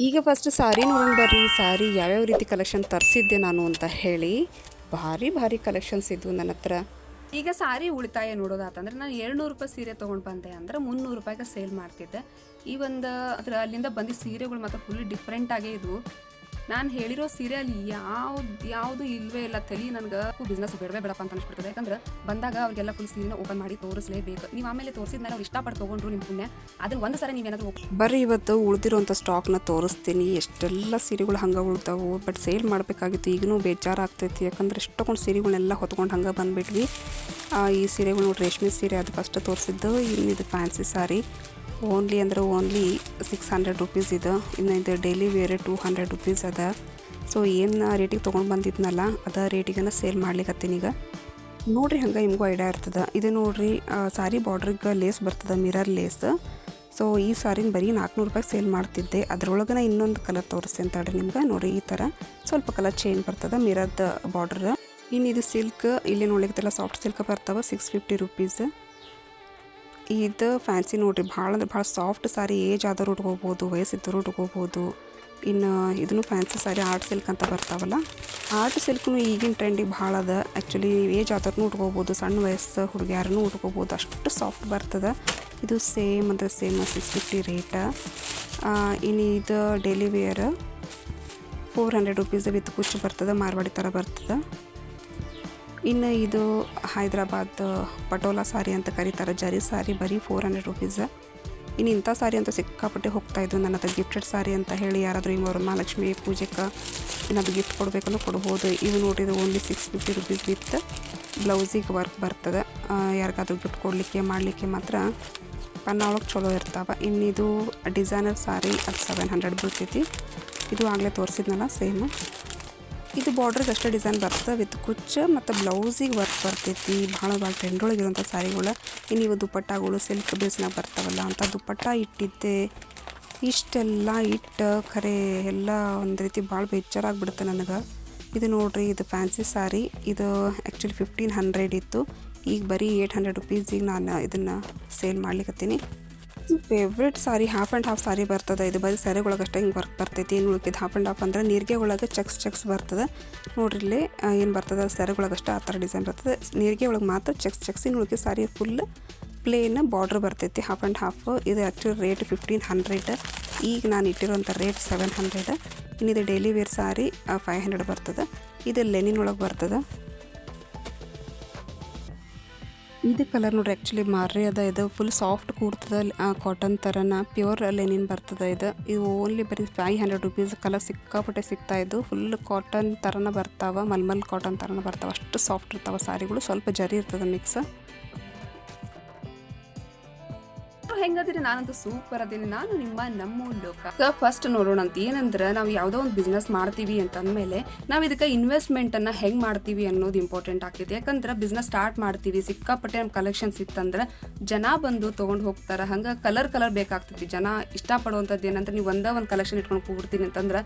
ಈಗ ಫಸ್ಟ್ ಸಾರಿ ನೋಡೋಣ ಬರ್ರಿ. ಸಾರಿ ಯಾವ್ಯಾವ ರೀತಿ ಕಲೆಕ್ಷನ್ ತರಿಸಿದ್ದೆ ನಾನು ಅಂತ ಹೇಳಿ. ಭಾರಿ ಭಾರಿ ಕಲೆಕ್ಷನ್ಸ್ ಇದ್ವು ನನ್ನ ಹತ್ರ. ಈಗ ಸಾರಿ ಉಳಿತಾಯ ನೋಡೋದಾತಂದ್ರೆ ನಾನು 200 ರೂಪಾಯಿ ಸೀರೆ ತೊಗೊಂಡು ಬಂದೆ ಅಂದ್ರೆ 300 ರೂಪಾಯಿಗೆ ಸೇಲ್ ಮಾಡ್ತಿದ್ದೆ. ಈ ಒಂದು ಅದ್ರ ಅಲ್ಲಿಂದ ಬಂದಿದ್ದ ಸೀರೆಗಳು ಮಾತ್ರ ಫುಲ್ ಡಿಫ್ರೆಂಟ್ ಆಗೇ ಇದ್ವು. ನಾನು ಹೇಳಿರೋ ಸೀರೆ ಅಲ್ಲಿ ಯಾವುದು ಇಲ್ವೇ ಇಲ್ಲ. ತಲೆ ನನಗೆ ಬಿಸ್ನೆಸ್ ಬೇಡವೇ ಬೇಡಪ್ಪ ಅಂತ ಅನಿಸ್ಬಿಡ್ತದೆ. ಯಾಕಂದ್ರೆ ಬಂದಾಗ ಅವ್ರಿಗೆಲ್ಲ ಫುಲ್ ಸೀರೆನ ಓಪನ್ ಮಾಡಿ ತೋರಿಸಲೇಬೇಕು. ನೀವು ಆಮೇಲೆ ತೋರಿಸಿದ್ಮೇಲೆ ಅವ್ರು ಇಷ್ಟಪಟ್ಟು ತೊಗೊಂಡ್ರು ನಿಮ್ಮ ಪುಣ್ಯ. ಅದನ್ನ ಒಂದು ಸರಿ ನೀವೇನಾದರೂ ಬರ್ರಿ ಇವತ್ತು ಉಳಿದಿರೋಂಥ ಸ್ಟಾಕ್ನ ತೋರಿಸ್ತೀನಿ. ಎಷ್ಟೆಲ್ಲ ಸೀರೆಗಳು ಹಂಗೆ ಉಳ್ತಾವು. ಬಟ್ ಸೇಲ್ ಮಾಡಬೇಕಾಗಿತ್ತು. ಈಗಲೂ ಬೇಜಾರಾಗ್ತೈತಿ. ಯಾಕಂದ್ರೆ ಎಷ್ಟೊಂದು ಸೀರೆಗಳನ್ನೆಲ್ಲ ಹೊತ್ಕೊಂಡು ಹಂಗೆ ಬಂದುಬಿಟ್ವಿ. ಈ ಸೀರೆಗಳು ನೋಡಿ, ರೇಷ್ಮೆ ಸೀರೆ ಅದು ಫಸ್ಟ್ ತೋರಿಸಿದ್ದು. ಇನ್ನಿದು ಫ್ಯಾನ್ಸಿ ಸಾರಿ ಓನ್ಲಿ 600 ರುಪೀಸ್ ಇದೆ. ಇನ್ನು ಇದು ಡೈಲಿ ವೇರ್ 200 ರುಪೀಸ್ ಅದ. ಸೊ ಏನು ರೇಟಿಗೆ ತೊಗೊಂಡು ಬಂದಿದ್ನಲ್ಲ ಅದ ರೇಟಿಗೆ ಸೇಲ್ ಮಾಡ್ಲಿಕ್ಕತ್ತೀನಿ. ಈಗ ನೋಡಿರಿ, ಹಂಗೆ ನಿಮಗೂ ಐಡಿಯಾ ಇರ್ತದೆ. ಇದು ನೋಡಿರಿ, ಸಾರಿ ಬಾರ್ಡ್ರಿಗೆ ಲೇಸ್ ಬರ್ತದೆ, ಮಿರರ್ ಲೇಸ್. ಸೊ ಈ ಸಾರಿನ ಬರೀ 400 ರೂಪಾಯಿಗೆ ಸೇಲ್ ಮಾಡ್ತಿದ್ದೆ. ಅದರೊಳಗನ ಇನ್ನೊಂದು ಕಲರ್ ತೋರಿಸ್ತೀನಿ ಅಂತೇಳಿ ನಿಮ್ಗೆ. ನೋಡಿ, ಈ ಥರ ಸ್ವಲ್ಪ ಕಲರ್ ಚೇಂಜ್ ಬರ್ತದೆ, ಮಿರರ್ದ ಬಾರ್ಡ್ರ್. ಇನ್ನು ಇದು ಸಿಲ್ಕ್, ಇಲ್ಲಿ ನೋಡ್ಲಿಕ್ಕೆಲ್ಲ ಸಾಫ್ಟ್ ಸಿಲ್ಕ್ ಬರ್ತಾವೆ, 650 ರುಪೀಸ್. ಇದು ಫ್ಯಾನ್ಸಿ ನೋಡಿರಿ, ಭಾಳ ಅಂದ್ರೆ ಭಾಳ ಸಾಫ್ಟ್ ಸಾರಿ. ಏಜ್ ಆದವ್ರು ಉಟ್ಕೋಬೋದು, ವಯಸ್ಸಿದ್ದವರು ಉಟ್ಕೋಬೋದು. ಇನ್ನು ಇದನ್ನು ಫ್ಯಾನ್ಸಿ ಸಾರಿ ಆರ್ಟ್ ಸಿಲ್ಕ್ ಅಂತ ಬರ್ತಾವಲ್ಲ, ಆರ್ಟ್ ಸಿಲ್ಕ್ನು ಈಗಿನ ಟ್ರೆಂಡಿಗೆ ಭಾಳ ಅದ. ಆ್ಯಕ್ಚುಲಿ ಏಜ್ ಆದವ್ರನ್ನೂ ಉಟ್ಕೋಬೋದು, ಸಣ್ಣ ವಯಸ್ಸು ಹುಡುಗಿಯಾರನ್ನೂ ಉಟ್ಕೋಬೋದು, ಅಷ್ಟು ಸಾಫ್ಟ್ ಬರ್ತದೆ. ಇದು ಸೇಮ್ 650 ರೇಟ. ಇನ್ನು ಇದು ಡೈಲಿ ವೇರ್ 400 ರುಪೀಸ್ ವಿತ್ ಕುಚ್ಚು ಬರ್ತದೆ, ಮಾರ್ವಾಡಿ ಥರ ಬರ್ತದೆ. ಇನ್ನು ಇದು ಹೈದ್ರಾಬಾದ್ ಪಟೋಲಾ ಸಾರಿ ಅಂತ ಕರೀತಾರೆ, ಜರಿ ಸಾರಿ, ಬರೀ 400 ರುಪೀಸ್. ಇನ್ನು ಇಂಥ ಸಾರಿ ಅಂತ ಸಿಕ್ಕಾಪಟ್ಟೆ ಹೋಗ್ತಾಯಿದ್ದು. ನನ್ನ ಹತ್ರ ಗಿಫ್ಟೆಡ್ ಸಾರಿ ಅಂತ ಹೇಳಿ ಯಾರಾದರೂ ಈಗ ವರಮಹಾಲಕ್ಷ್ಮಿ ಪೂಜೆಗೆ ಏನಾದರೂ ಗಿಫ್ಟ್ ಕೊಡಬೇಕಂದ್ರೂ ಕೊಡ್ಬೋದು. ಇದು ನೋಡಿದ್ರೆ ಓನ್ಲಿ 650 ರುಪೀಸ್ ವಿತ್ ಬ್ಲೌಸಿಗೆ ವರ್ಕ್ ಬರ್ತದೆ. ಯಾರಿಗಾದ್ರೂ ಗಿಫ್ಟ್ ಕೊಡಲಿಕ್ಕೆ ಮಾಡಲಿಕ್ಕೆ ಮಾತ್ರ ಪನ್ನ ಒಳಗೆ ಚಲೋ ಇರ್ತಾವೆ. ಇನ್ನಿದು ಡಿಸೈನರ್ ಸಾರಿ, ಅದು 700 ಬೀಳ್ತೈತಿ. ಇದು ಆಗಲೇ ತೋರಿಸಿದ್ನಲ್ಲ ಸೇಮ್. ಇದು ಬಾರ್ಡ್ರಿಗೆ ಅಷ್ಟೇ ಡಿಸೈನ್ ಬರ್ತದೆ, ವಿತ್ ಕುಚ್ಚು ಮತ್ತು ಬ್ಲೌಸಿಗೆ ವರ್ಕ್ ಬರ್ತೈತಿ. ಭಾಳ ಟ್ರೆಂಡೊಳಗಿರೋಂಥ ಸಾರಿಗಳು. ಇನ್ನು ಇವು ದುಪ್ಪಟ್ಟಗಳು ಸಿಲ್ಕ್ ಬೇಸ್ನಾಗ ಬರ್ತಾವಲ್ಲ ಅಂತ ದುಪ್ಪಟ್ಟ ಇಟ್ಟಿದ್ದೆ. ಇಷ್ಟೆಲ್ಲ ಇಟ್ಟು ಖರೆ ಎಲ್ಲ ಒಂದು ರೀತಿ ಭಾಳ ಬೇಜಾರಾಗ್ಬಿಡುತ್ತೆ ನನಗೆ. ಇದು ನೋಡಿರಿ, ಇದು ಫ್ಯಾನ್ಸಿ ಸಾರಿ. ಇದು ಆ್ಯಕ್ಚುಲಿ 1500 ಇತ್ತು, ಈಗ ಬರೀ 800 ರುಪೀಸಿಗೆ ನಾನು ಇದನ್ನು ಸೇಲ್ ಮಾಡ್ಲಿಕ್ಕತ್ತೀನಿ. Favourite sari half and half sari ಬರ್ತದೆ. ಇದು ಬರೀ ಸೆರೆಗೊಳಗೆ ಅಷ್ಟೇ ಹಿಂಗೆ ವರ್ಕ್ ಬರ್ತೈತಿ. ಏನು ಉಳ್ಕಿದ್ದು ಹಾಫ್ ಆ್ಯಂಡ್ ಹಾಫ್ ಅಂದರೆ ನೀರಿಗೆ ಒಳಗೆ ಚೆಕ್ಸ್ ಬರ್ತದೆ. ನೋಡ್ರಿ ಇಲ್ಲಿ ಏನು ಬರ್ತದೆ, ಸೆರೆಗೊಳಗೆ ಅಷ್ಟೇ ಆ ಥರ ಡಿಸೈನ್ ಬರ್ತದೆ. ನೀರಿಗೆ ಒಳಗೆ ಮಾತ್ರ ಚೆಕ್ಸ್. ಇನ್ನು ಉಳ್ಕಿದ ಸಾರಿ ಫುಲ್ ಪ್ಲೇನ್ ಬಾರ್ಡ್ರ್ ಬರ್ತೈತಿ, ಹಾಫ್ ಆ್ಯಂಡ್ ಹಾಫ್. ಇದು ಆ್ಯಕ್ಚುಲಿ ರೇಟ್ 1500. ಈಗ ನಾನು ಇಟ್ಟಿರೋಂಥ ರೇಟ್ 700. ಇನ್ನಿದು ಡೈಲಿ ವೇರ್ ಸಾರಿ 500 ಬರ್ತದೆ. ಇದು ಲೆನಿನ್ ಒಳಗೆ ಬರ್ತದೆ. ಇದು ಕಲರ್ ನೋಡ್ರಿ, ಆ್ಯಕ್ಚುಲಿ ಮಾರ್ರಿ ಅದ. ಇದು ಫುಲ್ ಸಾಫ್ಟ್ ಕೂಡ್ತದೆ, ಕಾಟನ್ ಥರನ ಪ್ಯೂರ್ ಲೆನಿನ್ ಬರ್ತದೆ. ಇದು ಓನ್ಲಿ ಬರೀ 500 ರುಪೀಸ್. ಕಲರ್ ಸಿಕ್ಕಾಪಟ್ಟೆ ಸಿಗ್ತಾಯಿದ್ದು. ಫುಲ್ ಕಾಟನ್ ಥರನ ಬರ್ತಾವೆ, ಮಲ್ಮಲ್ ಕಾಟನ್ ಥರನ ಬರ್ತಾವೆ. ಅಷ್ಟು ಸಾಫ್ಟ್ ಇರ್ತಾವೆ ಸಾರಿಗಳು. ಸ್ವಲ್ಪ ಜರಿ ಇರ್ತದೆ ಮಿಕ್ಸ್. ಹೆಂಗದಿರಿ? ನಾನಂತೂ ಸೂಪರ್ ಅದೀನಿ. ನಾನು ನಿಮ್ಮ ನಮ್ಮ ಲೋಕ. ಫಸ್ಟ್ ನೋಡೋಣ ಅಂತ ಏನಂದ್ರೆ, ನಾವು ಯಾವುದೋ ಒಂದು ಬಿಸ್ನೆಸ್ ಮಾಡ್ತೀವಿ ಅಂತಂದಮೇಲೆ ನಾವು ಇದಕ್ಕೆ ಇನ್ವೆಸ್ಟ್ಮೆಂಟನ್ನು ಹೆಂಗೆ ಮಾಡ್ತೀವಿ ಅನ್ನೋದು ಇಂಪಾರ್ಟೆಂಟ್ ಆಗ್ತೈತಿ. ಯಾಕಂದ್ರೆ ಬಿಸ್ನೆಸ್ ಸ್ಟಾರ್ಟ್ ಮಾಡ್ತೀವಿ, ಸಿಕ್ಕಾಪಟ್ಟೆ ನಮ್ಮ ಕಲೆಕ್ಷನ್ಸ್ ಇತ್ತಂದ್ರೆ ಜನ ಬಂದು ತೊಗೊಂಡು ಹೋಗ್ತಾರೆ. ಹಂಗೆ ಕಲರ್ ಬೇಕಾಗ್ತೈತಿ. ಜನ ಇಷ್ಟಪಡುವಂಥದ್ದು ಏನಂದ್ರೆ, ನೀವು ಒಂದೇ ಒಂದು ಕಲೆಕ್ಷನ್ ಇಟ್ಕೊಂಡು ಕೂಡ್ತೀನಿ ಅಂತಂದ್ರೆ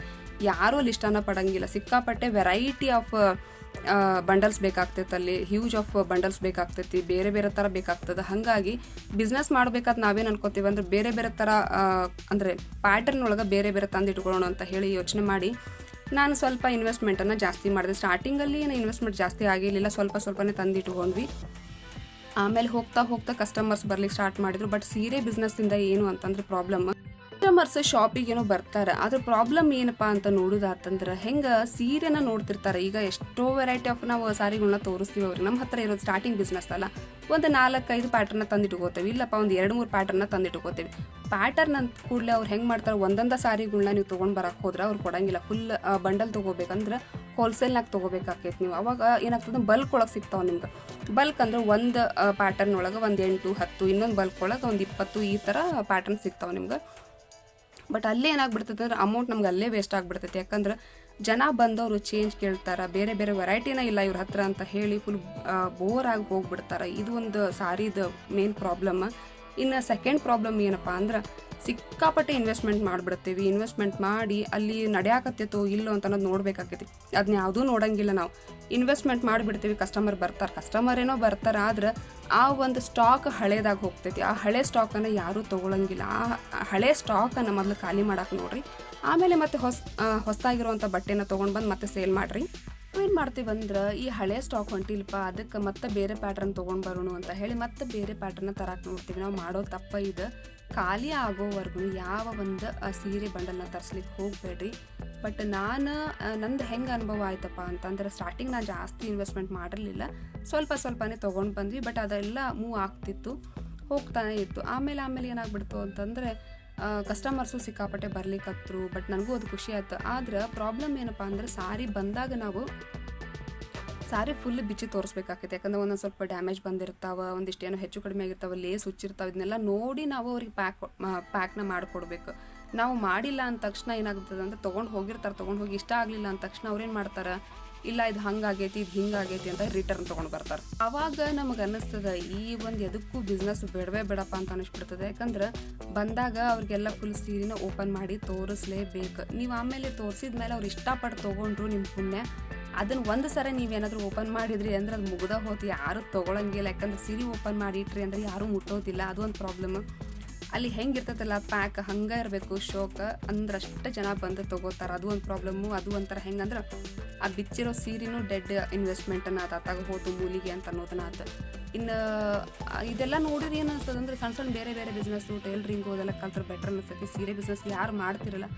ಯಾರೂ ಅಲ್ಲಿ ಇಷ್ಟನ ಪಡಂಗಿಲ್ಲ. ಸಿಕ್ಕಾಪಟ್ಟೆ ವೆರೈಟಿ ಆಫ್ ಬಂಡಲ್ಸ್ ಬೇಕಾಗ್ತೈತೆ, ಅಲ್ಲಿ ಹ್ಯೂಜ್ ಆಫ್ ಬಂಡಲ್ಸ್ ಬೇಕಾಗ್ತೈತಿ, ಬೇರೆ ಬೇರೆ ಥರ ಬೇಕಾಗ್ತದೆ. ಹಾಗಾಗಿ ಬಿಸ್ನೆಸ್ ಮಾಡ್ಬೇಕಾದ್ರೆ ನಾವೇನು ಅನ್ಕೋತೀವಿ ಅಂದ್ರೆ, ಬೇರೆ ಬೇರೆ ಥರ ಅಂದರೆ ಪ್ಯಾಟರ್ನ್ ಒಳಗೆ ಬೇರೆ ಬೇರೆ ತಂದು ಇಟ್ಕೊಳ್ಳೋಣ ಅಂತ ಹೇಳಿ ಯೋಚನೆ ಮಾಡಿ ನಾನು ಸ್ವಲ್ಪ ಇನ್ವೆಸ್ಟ್ಮೆಂಟನ್ನು ಜಾಸ್ತಿ ಮಾಡಿದೆ. ಸ್ಟಾರ್ಟಿಂಗಲ್ಲಿ ಏನು ಇನ್ವೆಸ್ಟ್ಮೆಂಟ್ ಜಾಸ್ತಿ ಆಗಿರಲಿಲ್ಲ, ಸ್ವಲ್ಪನೇ ತಂದು ಇಟ್ಕೊಂಡ್ವಿ. ಆಮೇಲೆ ಹೋಗ್ತಾ ಕಸ್ಟಮರ್ಸ್ ಬರ್ಲಿಕ್ಕೆ ಸ್ಟಾರ್ಟ್ ಮಾಡಿದ್ರು. ಬಟ್ ಸೀರೆ ಬಿಸ್ನೆಸ್ಸಿಂದ ಏನು ಅಂತಂದ್ರೆ ಪ್ರಾಬ್ಲಮ್, ಕಸ್ಟಮರ್ಸ್ ಶಾಪಿಗೆ ಏನೋ ಬರ್ತಾರೆ, ಅದ್ರ ಪ್ರಾಬ್ಲಮ್ ಏನಪ್ಪಾ ಅಂತ ನೋಡೋದಾತಂದ್ರೆ, ಹೆಂಗೆ ಸೀರೆನ ನೋಡ್ತಿರ್ತಾರೆ. ಈಗ ಎಷ್ಟೋ ವೆರೈಟಿ ಆಫ್ ನಾವು ಸಾರಿಗಳನ್ನ ತೋರಿಸ್ತೀವಿ ಅವ್ರಿಗೆ. ನಮ್ಮ ಹತ್ರ ಇರೋದು ಸ್ಟಾರ್ಟಿಂಗ್ ಬಿಸ್ನೆಸ್ ಅಲ್ಲ, ಒಂದು 4-5 ಪ್ಯಾಟರ್ನ ತಂದಿಟ್ಕೋತೇವೆ, ಇಲ್ಲಪ್ಪ ಒಂದು 2-3 ಪ್ಯಾಟರ್ನ ತಂದಿಟ್ಕೋತೇವೆ. ಪ್ಯಾಟರ್ನ್ ಅಂತ ಕೂಡಲೇ ಅವ್ರು ಹೆಂಗೆ ಮಾಡ್ತಾರೆ, ಒಂದೊಂದು ಸಾರಿಗಳನ್ನ ನೀವು ತೊಗೊಂಡು ಬರೋಕೆ ಹೋದ್ರೆ ಅವ್ರು ಕೊಡಂಗಿಲ್ಲ. ಫುಲ್ ಬಂಡಲ್ ತೊಗೋಬೇಕಂದ್ರೆ ಹೋಲ್ಸೇಲ್ನಾಗ ತೊಗೋಬೇಕಾಕೈತಿ ನೀವು. ಅವಾಗ ಏನಾಗ್ತದೆ, ಬಲ್ಕ್ ಒಳಗೆ ಸಿಗ್ತಾವೆ ನಿಮ್ಗೆ. ಬಲ್ಕ್ ಅಂದ್ರೆ ಒಂದು ಪ್ಯಾಟರ್ನ್ ಒಳಗೆ ಒಂದು 8-10, ಇನ್ನೊಂದು ಬಲ್ಕ್ ಒಳಗೆ ಒಂದು 20, ಈ ಥರ ಪ್ಯಾಟರ್ನ್ ಸಿಗ್ತಾವೆ ನಿಮ್ಗೆ. ಬಟ್ ಅಲ್ಲೇ ಏನಾಗ್ಬಿಡ್ತೈತೆ ಅಂದ್ರೆ ಅಮೌಂಟ್ ನಮ್ಗೆ ಅಲ್ಲೇ ವೇಸ್ಟ್ ಆಗಿಬಿಡ್ತೈತಿ. ಯಾಕಂದ್ರೆ ಜನ ಬಂದವರು ಚೇಂಜ್ ಕೇಳ್ತಾರೆ, ಬೇರೆ ಬೇರೆ ವೆರೈಟಿನ ಇಲ್ಲ ಇವ್ರ ಹತ್ರ ಅಂತ ಹೇಳಿ ಫುಲ್ ಬೋರ್ ಆಗಿ ಹೋಗ್ಬಿಡ್ತಾರೆ. ಇದು ಒಂದು ಸಾರಿದು ಮೇನ್ ಪ್ರಾಬ್ಲಮ್. ಇನ್ನು ಸೆಕೆಂಡ್ ಪ್ರಾಬ್ಲಮ್ ಏನಪ್ಪ ಅಂದ್ರೆ, ಸಿಕ್ಕಾಪಟ್ಟೆ ಇನ್ವೆಸ್ಟ್ಮೆಂಟ್ ಮಾಡಿಬಿಡ್ತೀವಿ. ಇನ್ವೆಸ್ಟ್ಮೆಂಟ್ ಮಾಡಿ ಅಲ್ಲಿ ನಡೆಯಾಕತ್ತೈತೋ ಇಲ್ಲೋ ಅಂತ ಅನ್ನೋದು ನೋಡ್ಬೇಕಾಕೈತಿ. ಅದನ್ನ ಯಾವುದೂ ನೋಡೋಂಗಿಲ್ಲ ನಾವು. ಇನ್ವೆಸ್ಟ್ಮೆಂಟ್ ಮಾಡಿಬಿಡ್ತೀವಿ, ಕಸ್ಟಮರ್ ಏನೋ ಬರ್ತಾರೆ, ಆದ್ರೆ ಆ ಒಂದು ಸ್ಟಾಕ್ ಹಳೇದಾಗಿ ಹೋಗ್ತೈತಿ. ಆ ಹಳೆ ಸ್ಟಾಕನ್ನು ಯಾರೂ ತೊಗೊಳಂಗಿಲ್ಲ. ಆ ಹಳೆ ಸ್ಟಾಕನ್ನು ಮೊದಲು ಖಾಲಿ ಮಾಡಕ್ಕೆ ನೋಡ್ರಿ, ಆಮೇಲೆ ಮತ್ತೆ ಹೊಸದಾಗಿರುವಂಥ ಬಟ್ಟೆನ ತೊಗೊಂಡು ಬಂದು ಮತ್ತೆ ಸೇಲ್ ಮಾಡಿರಿ. ಏನು ಮಾಡ್ತೀವಿ ಅಂದ್ರೆ, ಈ ಹಳೆ ಸ್ಟಾಕ್ ಹೊಂಟಿಲ್ಪ, ಅದಕ್ಕೆ ಮತ್ತೆ ಬೇರೆ ಪ್ಯಾಟ್ರನ್ ತೊಗೊಂಡು ಬರೋಣ ಅಂತ ಹೇಳಿ ಮತ್ತೆ ಬೇರೆ ಪ್ಯಾಟ್ರನ್ನ ತರಕ್ಕೆ ನೋಡ್ತೀವಿ. ನಾವು ಮಾಡೋ ತಪ್ಪ ಇದು. ಖಾಲಿ ಆಗೋವರೆಗೂ ಯಾವ ಒಂದು ಸೀರೆ ಬಂಡಲ್ನ ತರಿಸ್ಲಿಕ್ಕೆ ಹೋಗಬೇಡ್ರಿ. ಬಟ್ ನಂದು ಹೆಂಗೆ ಅನುಭವ ಆಯ್ತಪ್ಪ ಅಂತಂದ್ರೆ, ಸ್ಟಾರ್ಟಿಂಗ್ ನಾನು ಜಾಸ್ತಿ ಇನ್ವೆಸ್ಟ್ಮೆಂಟ್ ಮಾಡಿರಲಿಲ್ಲ, ಸ್ವಲ್ಪನೇ ತೊಗೊಂಡು ಬಂದ್ವಿ. ಬಟ್ ಅದೆಲ್ಲ ಮೂವ್ ಆಗ್ತಿತ್ತು, ಹೋಗ್ತಾನೆ ಇತ್ತು. ಆಮೇಲೆ ಏನಾಗ್ಬಿಡ್ತು ಅಂತಂದರೆ, ಕಸ್ಟಮರ್ಸು ಸಿಕ್ಕಾಪಟ್ಟೆ ಬರ್ಲಿಕ್ಕತ್ರು. ಬಟ್ ನನಗೂ ಅದು ಖುಷಿ ಆಯ್ತು. ಆದ್ರೆ ಪ್ರಾಬ್ಲಮ್ ಏನಪ್ಪ ಅಂದ್ರೆ, ಸಾರಿ ಬಂದಾಗ ನಾವು ಸಾರಿ ಫುಲ್ ಬಿಚ್ಚಿ ತೋರಿಸ್ಬೇಕಾಗ್ತೈತೆ. ಯಾಕಂದ್ರೆ ಒಂದೊಂದು ಸ್ವಲ್ಪ ಡ್ಯಾಮೇಜ್ ಬಂದಿರ್ತಾವೆ, ಒಂದಿಷ್ಟು ಏನೋ ಹೆಚ್ಚು ಕಡಿಮೆ ಆಗಿರ್ತಾವೆ, ಲೇಸ್ ಹುಚ್ಚಿರ್ತಾವೆ. ಇದನ್ನೆಲ್ಲ ನೋಡಿ ನಾವು ಅವ್ರಿಗೆ ಪ್ಯಾಕ್ನ ಮಾಡಿಕೊಡ್ಬೇಕು. ನಾವು ಮಾಡಿಲ್ಲ ಅಂದ ತಕ್ಷಣ ಏನಾಗ್ತದೆ ಅಂದರೆ, ತೊಗೊಂಡು ಹೋಗಿ ಇಷ್ಟ ಆಗಲಿಲ್ಲ ಅಂದ ತಕ್ಷಣ ಅವ್ರೇನು ಮಾಡ್ತಾರೆ, ಇಲ್ಲ ಇದು ಹಂಗಾಗೈತಿ, ಇದು ಹಿಂಗಾಗೈತಿ ಅಂತ ರಿಟರ್ನ್ ತೊಗೊಂಡು ಬರ್ತಾರೆ. ಆವಾಗ ನಮಗೆ ಅನ್ನಿಸ್ತದೆ, ಈ ಒಂದು ಎದಕ್ಕೂ ಬಿಸ್ನೆಸ್ ಬೇಡಪ್ಪ ಅಂತ ಅನ್ನಿಸ್ಬಿಡ್ತದೆ. ಯಾಕಂದ್ರೆ ಬಂದಾಗ ಅವ್ರಿಗೆಲ್ಲ ಫುಲ್ ಸೀರೆನ ಓಪನ್ ಮಾಡಿ ತೋರಿಸ್ಲೇಬೇಕು. ನೀವು ಆಮೇಲೆ ತೋರಿಸಿದ ಮೇಲೆ ಅವ್ರು ಇಷ್ಟಪಟ್ಟು ತೊಗೊಂಡ್ರು, ನಿಮ್ಮ ಪುಣ್ಯ. ಅದನ್ನು ಒಂದು ಸಲ ನೀವೇನಾದರೂ ಓಪನ್ ಮಾಡಿದ್ರಿ ಅಂದ್ರೆ ಅದು ಮುಗ್ದ ಹೋತು, ಯಾರು ತೊಗೊಳಂಗಿಲ್ಲ. ಯಾಕಂದ್ರೆ ಸೀರೆ ಓಪನ್ ಮಾಡಿ ಇಟ್ರಿ ಅಂದರೆ ಯಾರೂ ಮುಟ್ಟೋದಿಲ್ಲ. ಅದು ಒಂದು ಪ್ರಾಬ್ಲಮ್. ಅಲ್ಲಿ ಹೆಂಗಿರ್ತೈತಲ್ಲ ಪ್ಯಾಕ್ ಹಂಗೆ ಇರಬೇಕು, ಶೋಕ ಅಂದ್ರಷ್ಟು ಜನ ಬಂದು ತೊಗೋತಾರೆ. ಅದು ಒಂದು ಪ್ರಾಬ್ಲಮ್ಮು. ಅದು ಒಂಥರ ಹೆಂಗಂದ್ರೆ, ಆ ಬಿಚ್ಚಿರೋ ಸೀರೆನೂ ಡೆಡ್ ಇನ್ವೆಸ್ಟ್ಮೆಂಟನ್ನು ಆತ ಹೋತು ಮೂಲಿಗೆ ಅಂತ ಅನ್ನೋದನ್ನ ಆತ. ಇನ್ನು ಇದೆಲ್ಲ ನೋಡಿದ್ರೆ ಏನು ಅನ್ಸ್ತದೆ ಅಂದರೆ, ಸಣ್ಣ ಬೇರೆ ಬಿಸ್ನೆಸ್ಸು, ಟೈಲರಿಂಗು ಅದೆಲ್ಲ ಕಲ್ತ್ರೆ ಬೆಟರ್ ಅನಿಸ್ತೈತಿ. ಸೀರೆ ಬಿಸ್ನೆಸ್ ಯಾರು ಮಾಡ್ತಿರಲ್ಲ,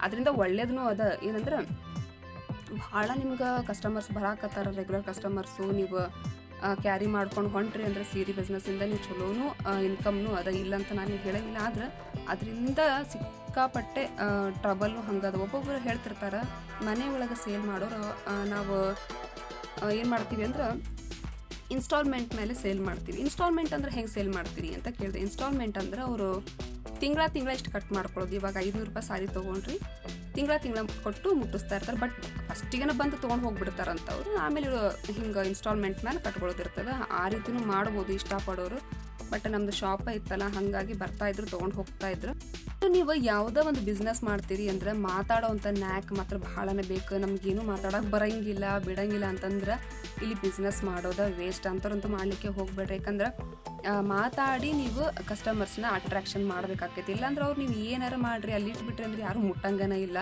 ಅದರಿಂದ ಒಳ್ಳೇದೂ ಅದ. ಏನಂದ್ರೆ ಭಾಳ ನಿಮ್ಗೆ ಕಸ್ಟಮರ್ಸ್ ಬರಾಕತ್ತಾರ, ರೆಗ್ಯುಲರ್ ಕಸ್ಟಮರ್ಸು. ನೀವು ಕ್ಯಾರಿ ಮಾಡ್ಕೊಂಡು ಹೊಂಟ್ರಿ ಅಂದರೆ ಸೀರೆ ಬಿಸ್ನೆಸ್ಸಿಂದ ನೀವು ಚಲೋನು ಇನ್ಕಮ್ನು ಅದ, ಇಲ್ಲ ಅಂತ ನಾನು ಹೇಳೋಂಗಿಲ್ಲ. ಆದ್ರೆ ಅದರಿಂದ ಸಿಕ್ಕಾಪಟ್ಟೆ ಟ್ರಬಲ್ಲು ಹಂಗದ. ಒಬ್ಬೊಬ್ಬರು ಹೇಳ್ತಿರ್ತಾರೆ, ಮನೆ ಒಳಗೆ ಸೇಲ್ ಮಾಡೋರು ನಾವು ಏನು ಮಾಡ್ತೀವಿ ಅಂದ್ರೆ, ಇನ್ಸ್ಟಾಲ್ಮೆಂಟ್ ಮೇಲೆ ಸೇಲ್ ಮಾಡ್ತೀವಿ. ಇನ್ಸ್ಟಾಲ್ಮೆಂಟ್ ಅಂದ್ರೆ ಹೆಂಗೆ ಸೇಲ್ ಮಾಡ್ತೀರಿ ಅಂತ ಕೇಳಿದೆ. ಇನ್ಸ್ಟಾಲ್ಮೆಂಟ್ ಅಂದ್ರೆ ಅವರು ತಿಂಗಳ ಇಷ್ಟು ಕಟ್ ಮಾಡ್ಕೊಳ್ಳೋದು. ಇವಾಗ 500 ರೂಪಾಯಿ ಸಾರಿ ತೊಗೊಂಡ್ರಿ, ತಿಂಗಳ ಕೊಟ್ಟು ಮುಟ್ಟಿಸ್ತಾ ಇರ್ತಾರೆ. ಬಟ್ ಫಸ್ಟಿಗೆ ಬಂದು ತೊಗೊಂಡು ಹೋಗ್ಬಿಡ್ತಾರಂತ ಅವರು. ಆಮೇಲೆ ಹಿಂಗೆ ಇನ್ಸ್ಟಾಲ್ಮೆಂಟ್ ಮೇಲೆ ಕಟ್ಕೊಳ್ಳೋದಿರ್ತದೆ. ಆ ರೀತಿನೂ ಮಾಡ್ಬೋದು ಇಷ್ಟಪಡೋರು. ಬಟ್ ನಮ್ಮದು ಶಾಪ ಇತ್ತಲ್ಲ, ಹಾಗಾಗಿ ಬರ್ತಾಯಿದ್ರು, ತೊಗೊಂಡು ಹೋಗ್ತಾಯಿದ್ರು. ನೀವು ಯಾವುದೋ ಒಂದು ಬಿಸ್ನೆಸ್ ಮಾಡ್ತೀರಿ ಅಂದರೆ, ಮಾತಾಡೋವಂಥ ನ್ಯಾಕ್ ಮಾತ್ರ ಭಾಳನೇ ಬೇಕು. ನಮಗೇನು ಮಾತಾಡೋಕೆ ಬರೋಂಗಿಲ್ಲ, ಬಿಡೋಂಗಿಲ್ಲ ಅಂತಂದ್ರೆ ಇಲ್ಲಿ ಬಿಸ್ನೆಸ್ ಮಾಡೋದು ವೇಸ್ಟ್. ಅಂಥವ್ರಂತೂ ಮಾಡಲಿಕ್ಕೆ ಹೋಗ್ಬೇಡ್ರಿ. ಯಾಕಂದ್ರೆ ಮಾತಾಡಿ ನೀವು ಕಸ್ಟಮರ್ಸ್ನ ಅಟ್ರಾಕ್ಷನ್ ಮಾಡಬೇಕಾಗ್ತೈತಿ. ಇಲ್ಲಾಂದ್ರೆ ಅವ್ರು ನೀವು ಏನಾರು ಮಾಡಿರಿ, ಅಲ್ಲಿ ಇಟ್ಬಿಟ್ರಿ ಅಂದ್ರೆ ಯಾರು ಮುಟ್ಟಂಗನ ಇಲ್ಲ.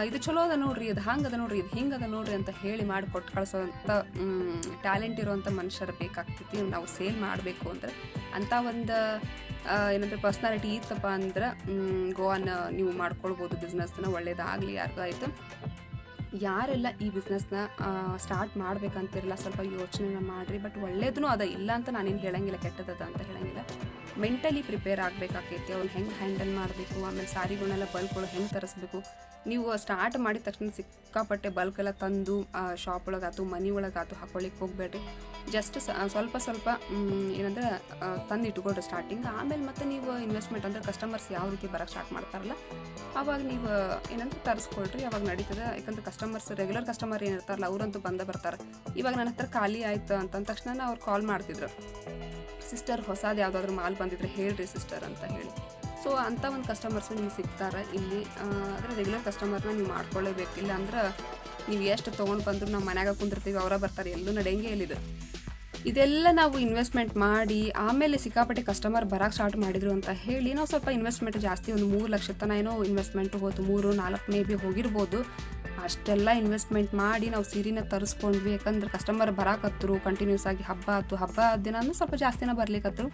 ಇದು ಚಲೋ ಅದ ನೋಡ್ರಿ, ಇದು ಹಂಗದ ನೋಡ್ರಿ, ಇದು ಹಿಂಗದ ನೋಡ್ರಿ ಅಂತ ಹೇಳಿ ಮಾಡಿ ಕೊಟ್ಟು ಕಳಿಸೋವಂಥ ಟ್ಯಾಲೆಂಟ್ ಇರೋವಂಥ ಮನುಷ್ಯರು ಬೇಕಾಗ್ತೈತಿ. ನಾವು ಸೇಲ್ ಮಾಡಬೇಕು ಅಂದರೆ ಅಂಥ ಒಂದು ಏನಂದ್ರೆ ಪರ್ಸ್ನಾಲಿಟಿ ಇತ್ತಪ್ಪ ಅಂದ್ರೆ ಗೋವಾನ ನೀವು ಮಾಡ್ಕೊಳ್ಬೋದು. ಬಿಸ್ನೆಸ್ನ ಒಳ್ಳೇದಾಗಲಿ ಯಾರಿಗಾಯ್ತು. ಯಾರೆಲ್ಲ ಈ ಬಿಸ್ನೆಸ್ನ ಸ್ಟಾರ್ಟ್ ಮಾಡ್ಬೇಕಂತಿರಲ್ಲ, ಸ್ವಲ್ಪ ಯೋಚನೆನ ಮಾಡಿರಿ. ಬಟ್ ಒಳ್ಳೇದೂ ಅದ, ಇಲ್ಲ ಅಂತ ನಾನೇನು ಹೇಳಂಗಿಲ್ಲ, ಕೆಟ್ಟದದ ಅಂತ ಹೇಳಂಗಿಲ್ಲ. ಮೆಂಟಲಿ ಪ್ರಿಪೇರ್ ಆಗಬೇಕಾಕೈತಿ. ಅವ್ನು ಹೆಂಗೆ ಹ್ಯಾಂಡಲ್ ಮಾಡಬೇಕು, ಆಮೇಲೆ ಸಾರಿಗಳನ್ನೆಲ್ಲ ಬಲ್ಕ್ಗಳು ಹೆಂಗೆ ತರಿಸ್ಬೇಕು. ನೀವು ಸ್ಟಾರ್ಟ್ ಮಾಡಿದ ತಕ್ಷಣ ಸಿಕ್ಕಾಪಟ್ಟೆ ಬಲ್ಕೆಲ್ಲ ತಂದು ಶಾಪ್ ಒಳಗಾಯ್ತು, ಮನೆ ಒಳಗಾಯ್ತು ಹಾಕೊಳ್ಳಿಕ್ಕೆ ಹೋಗಬೇಡ್ರಿ. ಜಸ್ಟ್ ಸ್ವಲ್ಪ ಏನಂದ್ರೆ ತಂದು ಇಟ್ಕೊಳ್ರಿ ಸ್ಟಾರ್ಟಿಂಗ್. ಆಮೇಲೆ ಮತ್ತೆ ನೀವು ಇನ್ವೆಸ್ಟ್ಮೆಂಟ್ ಅಂದರೆ ಕಸ್ಟಮರ್ಸ್ ಯಾವ ರೀತಿ ಬರೋಕ್ಕೆ ಸ್ಟಾರ್ಟ್ ಮಾಡ್ತಾರಲ್ಲ, ಆವಾಗ ನೀವು ಏನಂದ್ರೆ ತರಿಸ್ಕೊಳ್ರಿ, ಅವಾಗ ನಡೀತದೆ. ಯಾಕಂದ್ರೆ ರೆಗ್ಯುಲರ್ ಕಸ್ಟಮರ್ ಏನಿರ್ತಾರಲ್ಲ ಅವರಂತೂ ಬರ್ತಾರೆ. ಇವಾಗ ನನ್ನ ಹತ್ರ ಖಾಲಿ ಆಯ್ತು ಅಂತಂದ ತಕ್ಷಣ ಅವ್ರು ಕಾಲ್ ಮಾಡ್ತಿದ್ರು, ಸಿಸ್ಟರ್ ಹೊಸದು ಯಾವುದಾದ್ರೂ ಮಾಲ್ ಬಂದಿದ್ರೆ ಹೇಳ್ರಿ ಸಿಸ್ಟರ್ ಅಂತ ಹೇಳಿ. ಸೊ ಅಂಥ ಒಂದು ಕಸ್ಟಮರ್ಸು ನಿಮ್ಗೆ ಸಿಗ್ತಾರೆ ಇಲ್ಲಿ. ಆದರೆ ರೆಗ್ಯುಲರ್ ಕಸ್ಟಮರ್ನ ನೀವು ಮಾಡ್ಕೊಳ್ಳೇಬೇಕಿಲ್ಲ ಅಂದ್ರೆ ನೀವು ಎಷ್ಟು ತೊಗೊಂಡು ಬಂದರೂ ನಾವು ಮನ್ಯಾಗ ಕುಂದಿರ್ತೀವಿ, ಅವರ ಬರ್ತಾರೆ, ಎಲ್ಲೂ ನಡೆಯಂಗೆ ಇಲ್ಲಿದೆ. ಇದೆಲ್ಲ ನಾವು ಇನ್ವೆಸ್ಟ್ಮೆಂಟ್ ಮಾಡಿ ಆಮೇಲೆ ಸಿಕ್ಕಾಪಟ್ಟೆ ಕಸ್ಟಮರ್ ಬರೋಕ್ಕೆ ಸ್ಟಾರ್ಟ್ ಮಾಡಿದ್ರು ಅಂತ ಹೇಳಿ ನಾವು ಸ್ವಲ್ಪ ಇನ್ವೆಸ್ಟ್ಮೆಂಟ್ ಜಾಸ್ತಿ, ಒಂದು 3 ಲಕ್ಷ ತನಕ ಏನೋ ಇನ್ವೆಸ್ಟ್ಮೆಂಟ್ ಹೋಯ್ತು, 3-4 ಮೇ ಬಿ ಹೋಗಿರ್ಬೋದು. ಅಷ್ಟೆಲ್ಲ ಇನ್ವೆಸ್ಟ್ಮೆಂಟ್ ಮಾಡಿ ನಾವು ಸೀರೆನ ತರಿಸ್ಕೊಂಡ್ವಿ. ಯಾಕಂದ್ರೆ ಕಸ್ಟಮರ್ ಬರಾಕತ್ತರು ಕಂಟಿನ್ಯೂಸ್ ಆಗಿ. ಹಬ್ಬ ದಿನನೂ ಸ್ವಲ್ಪ ಜಾಸ್ತಿನ ಬರ್ಲಿಕ್ಕತ್ತರು.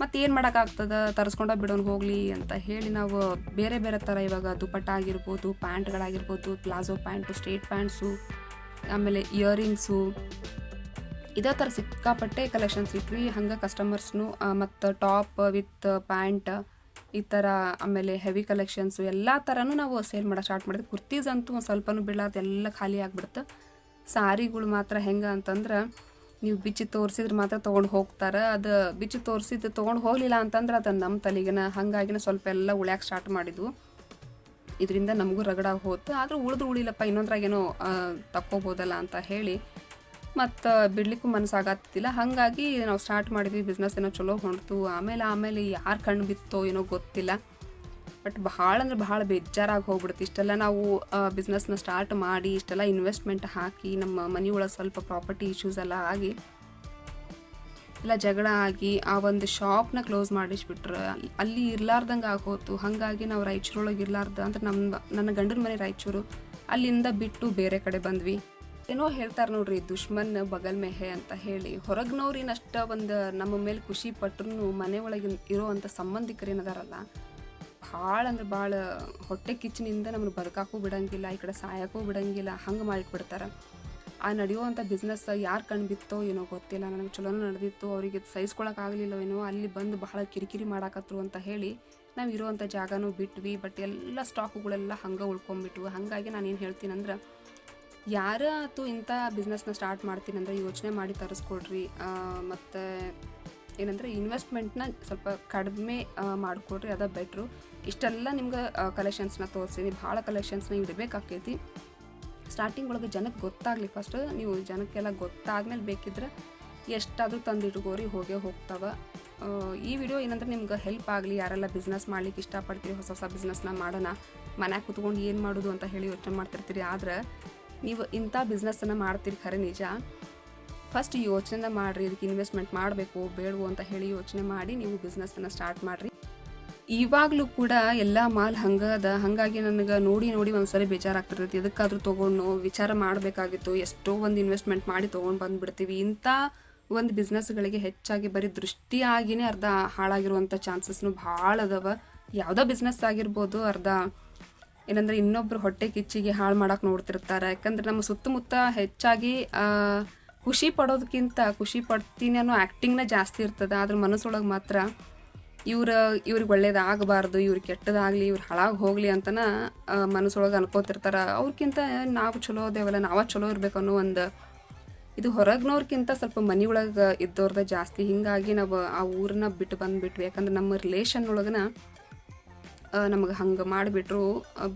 ಮತ್ತು ಏನು ಮಾಡೋಕ್ಕಾಗ್ತದೆ, ತರಿಸ್ಕೊಂಡೋಗಿ ಬಿಡೋನು ಹೋಗಲಿ ಅಂತ ಹೇಳಿ ನಾವು ಬೇರೆ ಥರ ಇವಾಗ ದುಪಟ್ಟ ಆಗಿರ್ಬೋದು, ಪ್ಯಾಂಟ್ಗಳಾಗಿರ್ಬೋದು, ಪ್ಲಾಜೋ ಪ್ಯಾಂಟು, ಸ್ಟ್ರೇಟ್ ಪ್ಯಾಂಟ್ಸು, ಆಮೇಲೆ ಇಯರಿಂಗ್ಸು, ಇದೇ ಥರ ಸಿಕ್ಕಾಪಟ್ಟೆ ಕಲೆಕ್ಷನ್ಸ್ ಇಟ್ವಿ. ಹಂಗೆ ಕಸ್ಟಮರ್ಸ್ನು ಮತ್ತು ಟಾಪ್ ವಿತ್ ಪ್ಯಾಂಟ್ ಈ ಥರ, ಆಮೇಲೆ ಹೆವಿ ಕಲೆಕ್ಷನ್ಸು ಎಲ್ಲ ಥರನೂ ನಾವು ಸೇಲ್ ಮಾಡೋಕೆ ಸ್ಟಾರ್ಟ್ ಮಾಡಿದ್ವಿ. ಕುರ್ತೀಸ್ ಅಂತೂ ಒಂದು ಸ್ವಲ್ಪನೂ ಬೀಳಾರ್ದು ಎಲ್ಲ ಖಾಲಿ ಆಗಿಬಿಡುತ್ತೆ. ಸಾರಿಗಳು ಮಾತ್ರ ಹೆಂಗೆ ಅಂತಂದ್ರೆ, ನೀವು ಬಿಚ್ಚಿ ತೋರಿಸಿದ್ರೆ ಮಾತ್ರ ತೊಗೊಂಡು ಹೋಗ್ತಾರೆ. ಅದು ಬಿಚ್ಚಿ ತೋರಿಸಿದ್ದು ತೊಗೊಂಡು ಹೋಗಲಿಲ್ಲ ಅಂತಂದ್ರೆ ಅದು ನಮ್ಮ ತಲೆಗಿನ, ಹಾಗಾಗಿನ ಸ್ವಲ್ಪ ಎಲ್ಲ ಉಳ್ಯಾಕೆ ಸ್ಟಾರ್ಟ್ ಮಾಡಿದ್ವು. ಇದರಿಂದ ನಮಗೂ ರಗಡಾಗಿ ಹೋಯ್ತು. ಆದರೂ ಉಳಿಲಪ್ಪ, ಇನ್ನೊಂದ್ರಾಗೇನೋ ತಕ್ಕೋಬೋದಲ್ಲ ಅಂತ ಹೇಳಿ ಮತ್ತು ಬಿಡ್ಲಿಕ್ಕೂ ಮನಸ್ಸಾಗತ್ತಿಲ್ಲ. ಹಾಗಾಗಿ ನಾವು ಸ್ಟಾರ್ಟ್ ಮಾಡಿದ್ವಿ. ಬಿಸ್ನೆಸ್ ಏನೋ ಚಲೋ ಹೊಂಡ್ತು. ಆಮೇಲೆ ಯಾರು ಕಣ್ಣು ಬಿತ್ತೋ ಏನೋ ಗೊತ್ತಿಲ್ಲ. ಬಟ್ ಭಾಳ ಅಂದ್ರೆ ಭಾಳ ಬೇಜಾರಾಗಿ ಹೋಗ್ಬಿಡುತ್ತೆ. ಇಷ್ಟೆಲ್ಲ ನಾವು ಬಿಸ್ನೆಸ್ನ ಸ್ಟಾರ್ಟ್ ಮಾಡಿ ಇಷ್ಟೆಲ್ಲ ಇನ್ವೆಸ್ಟ್ಮೆಂಟ್ ಹಾಕಿ ನಮ್ಮ ಮನೆಯೊಳಗೆ ಸ್ವಲ್ಪ ಪ್ರಾಪರ್ಟಿ ಇಶ್ಯೂಸ್ ಎಲ್ಲ ಆಗಿ ಎಲ್ಲ ಜಗಳ ಆಗಿ ಆ ಒಂದು ಶಾಪ್ನ ಕ್ಲೋಸ್ ಮಾಡಿಸ್ಬಿಟ್ರೆ ಅಲ್ಲಿ ಇರ್ಲಾರ್ದಂಗೆ ಆಗೋತು. ಹಾಗಾಗಿ ನಾವು ರಾಯಚೂರೊಳಗೆ ಇರ್ಲಾರ್ದ ಅಂದ್ರೆ ನನ್ನ ಗಂಡನ ಮನೆ ರಾಯಚೂರು, ಅಲ್ಲಿಂದ ಬಿಟ್ಟು ಬೇರೆ ಕಡೆ ಬಂದ್ವಿ. ಏನೋ ಹೇಳ್ತಾರೆ ನೋಡ್ರಿ, ದುಶ್ಮನ್ ಬಗಲ್ ಮೇಹೆ ಅಂತ ಹೇಳಿ. ಹೊರಗ್ನವ್ರಿನಷ್ಟ ಒಂದು ನಮ್ಮ ಮೇಲೆ ಖುಷಿ ಪಟ್ರು ಮನೆ ಒಳಗೆ ಇರೋವಂಥ ಸಂಬಂಧಿಕರು ಏನದಾರಲ್ಲ ಭಾಳ ಅಂದ್ರೆ ಭಾಳ ಹೊಟ್ಟೆ ಕಿಚ್ಚಿನಿಂದ ನಮ್ಮನ್ನು ಬದುಕಾಕೂ ಬಿಡಂಗಿಲ್ಲ, ಈ ಕಡೆ ಸಾಯಕ್ಕೂ ಬಿಡಂಗಿಲ್ಲ, ಹಂಗೆ ಮಾಡಿಬಿಡ್ತಾರೆ. ಆ ನಡೆಯುವಂಥ ಬಿಸ್ನೆಸ್ ಯಾರು ಕಣ್ಣು ಬಿತ್ತೋ ಏನೋ ಗೊತ್ತಿಲ್ಲ, ನನಗೆ ಚಲೋನೂ ನಡೆದಿತ್ತು, ಅವರಿಗೆ ಸಹಿಸ್ಕೊಳಕ್ಕಾಗಲಿಲ್ಲ ಏನೋ, ಅಲ್ಲಿ ಬಂದು ಬಹಳ ಕಿರಿಕಿರಿ ಮಾಡಾಕತ್ರು ಅಂತ ಹೇಳಿ ನಾವು ಇರೋವಂಥ ಜಾಗನೂ ಬಿಟ್ವಿ. ಬಟ್ ಎಲ್ಲ ಸ್ಟಾಕುಗಳೆಲ್ಲ ಹಂಗೆ ಉಳ್ಕೊಂಬಿಟ್ವು. ಹಾಗಾಗಿ ನಾನು ಏನು ಹೇಳ್ತೀನಂದ್ರೆ, ಯಾರಾತು ಇಂಥ ಬಿಸ್ನೆಸ್ನ ಸ್ಟಾರ್ಟ್ ಮಾಡ್ತೀನಂದ್ರೆ ಯೋಚನೆ ಮಾಡಿ ತರಿಸ್ಕೊಡ್ರಿ. ಮತ್ತು ಏನಂದರೆ ಇನ್ವೆಸ್ಟ್ಮೆಂಟ್ನ ಸ್ವಲ್ಪ ಕಡಿಮೆ ಮಾಡಿಕೊಡ್ರಿ, ಅದ ಬೆಟ್ರು. ಇಷ್ಟೆಲ್ಲ ನಿಮ್ಗೆ ಕಲೆಕ್ಷನ್ಸ್ನ ತೋರಿಸ್ತೀನಿ, ಭಾಳ ಕಲೆಕ್ಷನ್ಸ್ನ ಇಡಬೇಕಾಕೈತಿ. ಸ್ಟಾರ್ಟಿಂಗ್ ಒಳಗೆ ಜನಕ್ಕೆ ಗೊತ್ತಾಗಲಿ, ಫಸ್ಟ್ ನೀವು ಜನಕ್ಕೆಲ್ಲ ಗೊತ್ತಾದ್ಮೇಲೆ ಬೇಕಿದ್ರೆ ಎಷ್ಟಾದರೂ ತಂದಿಟ್ಕೋರಿ, ಹೋಗೇ ಹೋಗ್ತಾವೆ. ಈ ವಿಡಿಯೋ ಏನಂದ್ರೆ ನಿಮ್ಗೆ ಹೆಲ್ಪ್ ಆಗಲಿ, ಯಾರೆಲ್ಲ ಬಿಸ್ನೆಸ್ ಮಾಡ್ಲಿಕ್ಕೆ ಇಷ್ಟಪಡ್ತೀರಿ, ಹೊಸ ಹೊಸ ಬಿಸ್ನೆಸ್ನ ಮಾಡೋಣ, ಮನ್ಯಾಗ ಕೂತ್ಕೊಂಡು ಏನು ಮಾಡೋದು ಅಂತ ಹೇಳಿ ಯೋಚನೆ ಮಾಡ್ತಿರ್ತೀರಿ. ಆದ್ರೆ ನೀವು ಇಂಥ ಬಿಸ್ನೆಸ್ಸನ್ನು ಮಾಡ್ತೀರಿ ಖರೆ ನಿಜ, ಫಸ್ಟ್ ಯೋಚನೆ ಮಾಡಿರಿ, ಇದಕ್ಕೆ ಇನ್ವೆಸ್ಟ್ಮೆಂಟ್ ಮಾಡಬೇಕು ಬೇಡವೋ ಅಂತ ಹೇಳಿ ಯೋಚನೆ ಮಾಡಿ ನೀವು ಬಿಸ್ನೆಸ್ಸನ್ನು ಸ್ಟಾರ್ಟ್ ಮಾಡಿರಿ. ಇವಾಗಲೂ ಕೂಡ ಎಲ್ಲ ಮಾಲ್ ಹಂಗದ, ಹಾಗಾಗಿ ನನಗೆ ನೋಡಿ ಒಂದ್ಸರಿ ಬೇಜಾರಾಗ್ತಿರ್ತೈತಿ. ಎದಕ್ಕಾದ್ರೂ ತೊಗೊಂಡು ವಿಚಾರ ಮಾಡಬೇಕಾಗಿತ್ತು, ಎಷ್ಟೋ ಒಂದು ಇನ್ವೆಸ್ಟ್ಮೆಂಟ್ ಮಾಡಿ ತೊಗೊಂಡು ಬಂದುಬಿಡ್ತೀವಿ. ಇಂಥ ಒಂದು ಬಿಸ್ನೆಸ್ಗಳಿಗೆ ಹೆಚ್ಚಾಗಿ ಬರೀ ದೃಷ್ಟಿಯಾಗಿಯೇ ಅರ್ಧ ಹಾಳಾಗಿರುವಂಥ ಚಾನ್ಸಸ್ನು ಭಾಳ ಅದಾವ. ಯಾವುದೋ ಬಿಸ್ನೆಸ್ ಆಗಿರ್ಬೋದು, ಅರ್ಧ ಏನಂದ್ರೆ ಇನ್ನೊಬ್ರು ಹೊಟ್ಟೆ ಕಿಚ್ಚಿಗೆ ಹಾಳು ಮಾಡೋಕೆ ನೋಡ್ತಿರ್ತಾರೆ. ಯಾಕಂದ್ರೆ ನಮ್ಮ ಸುತ್ತಮುತ್ತ ಹೆಚ್ಚಾಗಿ ಖುಷಿ ಪಡೋದಕ್ಕಿಂತ ಖುಷಿ ಪಡ್ತೀನಿ ಅನ್ನೋ ಆ್ಯಕ್ಟಿಂಗ್ನ ಜಾಸ್ತಿ ಇರ್ತದೆ. ಆದ್ರೆ ಮನಸ್ಸೊಳಗೆ ಮಾತ್ರ ಇವ್ರಿಗೆ ಒಳ್ಳೇದಾಗಬಾರ್ದು, ಇವ್ರಿಗೆ ಕೆಟ್ಟದಾಗಲಿ, ಇವ್ರು ಹಾಳಾಗಿ ಹೋಗಲಿ ಅಂತನ ಮನಸ್ಸೊಳಗೆ ಅನ್ಕೋತಿರ್ತಾರೆ. ಅವ್ರಿಗಿಂತ ನಾವು ಚಲೋ ಅದೇವಲ್ಲ, ನಾವೇ ಚಲೋ ಇರಬೇಕು ಅನ್ನೋ ಒಂದು ಇದು ಹೊರಗ್ನವ್ರಿಗಿಂತ ಸ್ವಲ್ಪ ಮನೆಯೊಳಗೆ ಇದ್ದವ್ರದ್ದು ಜಾಸ್ತಿ. ಹೀಗಾಗಿ ನಾವು ಆ ಊರನ್ನ ಬಿಟ್ಟು ಬಂದುಬಿಟ್ವಿ. ಯಾಕಂದ್ರೆ ನಮ್ಮ ರಿಲೇಷನ್ ಒಳಗನ ನಮಗೆ ಹಂಗೆ ಮಾಡಿಬಿಟ್ರು.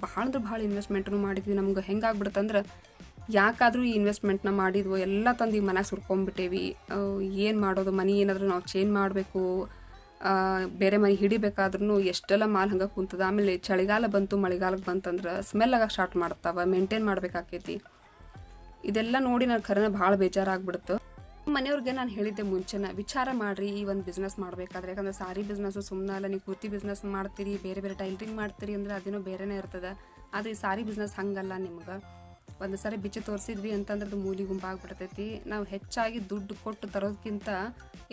ಭಾಳ ಅಂದ್ರೆ ಭಾಳ ಇನ್ವೆಸ್ಟ್ಮೆಂಟ್ನು ಮಾಡಿದ್ವಿ. ನಮ್ಗೆ ಹೆಂಗಾಗ್ಬಿಡುತ್ತಂದ್ರೆ, ಯಾಕಾದರೂ ಈ ಇನ್ವೆಸ್ಟ್ಮೆಂಟ್ನ ಮಾಡಿದ್ವು ಎಲ್ಲ ತಂದು ಈಗ ಮನೆಗೆ ಸುರ್ಕೊಂಡ್ಬಿಟ್ಟೇವಿ, ಏನು ಮಾಡೋದು, ಮನೆ ಏನಾದರೂ ನಾವು ಚೇಂಜ್ ಮಾಡಬೇಕು, ಬೇರೆ ಮನೆ ಹಿಡಿಬೇಕಾದ್ರೂ ಎಷ್ಟೆಲ್ಲ ಮಾಲ್ ಹಂಗೆ ಕುಂತದ. ಆಮೇಲೆ ಚಳಿಗಾಲ ಬಂತು, ಮಳೆಗಾಲಕ್ಕೆ ಬಂತಂದ್ರೆ ಸ್ಮೆಲ್ ಆಗ ಸ್ಟಾರ್ಟ್ ಮಾಡ್ತಾವೆ, ಮೇಂಟೈನ್ ಮಾಡಬೇಕಾಕೈತಿ. ಇದೆಲ್ಲ ನೋಡಿ ನಾನು ಖರೇನ ಭಾಳ ಬೇಜಾರಾಗ್ಬಿಡ್ತು. ಮನೆಯವ್ರಿಗೆ ನಾನು ಹೇಳಿದ್ದೆ ಮುಂಚೆನ, ವಿಚಾರ ಮಾಡಿರಿ ಈ ಒಂದು ಬಿಸ್ನೆಸ್ ಮಾಡಬೇಕಾದ್ರೆ. ಯಾಕಂದ್ರೆ ಸಾರಿ ಬಿಸ್ನೆಸ್ಸು ಸುಮ್ಮನೆ ಅಲ್ಲ, ನೀವು ಕುರ್ತಿ ಬಿಸ್ನೆಸ್ ಮಾಡ್ತೀರಿ, ಬೇರೆ ಬೇರೆ ಟೈಲರಿಂಗ್ ಮಾಡ್ತೀರಿ ಅಂದರೆ ಅದೇನೋ ಬೇರೆನೇ ಇರ್ತದೆ. ಆದರೆ ಈ ಸಾರಿ ಬಿಸ್ನೆಸ್ ಹಂಗಲ್ಲ. ನಿಮ್ಗೆ ಒಂದು ಸಾರಿ ಬಿಚ್ಚಿ ತೋರಿಸಿದ್ವಿ ಅಂತಂದ್ರೆ ಅದು ಮೂಲಿ ಗುಂಪಾಗ್ಬಿಡ್ತೈತಿ. ನಾವು ಹೆಚ್ಚಾಗಿ ದುಡ್ಡು ಕೊಟ್ಟು ತರೋದಕ್ಕಿಂತ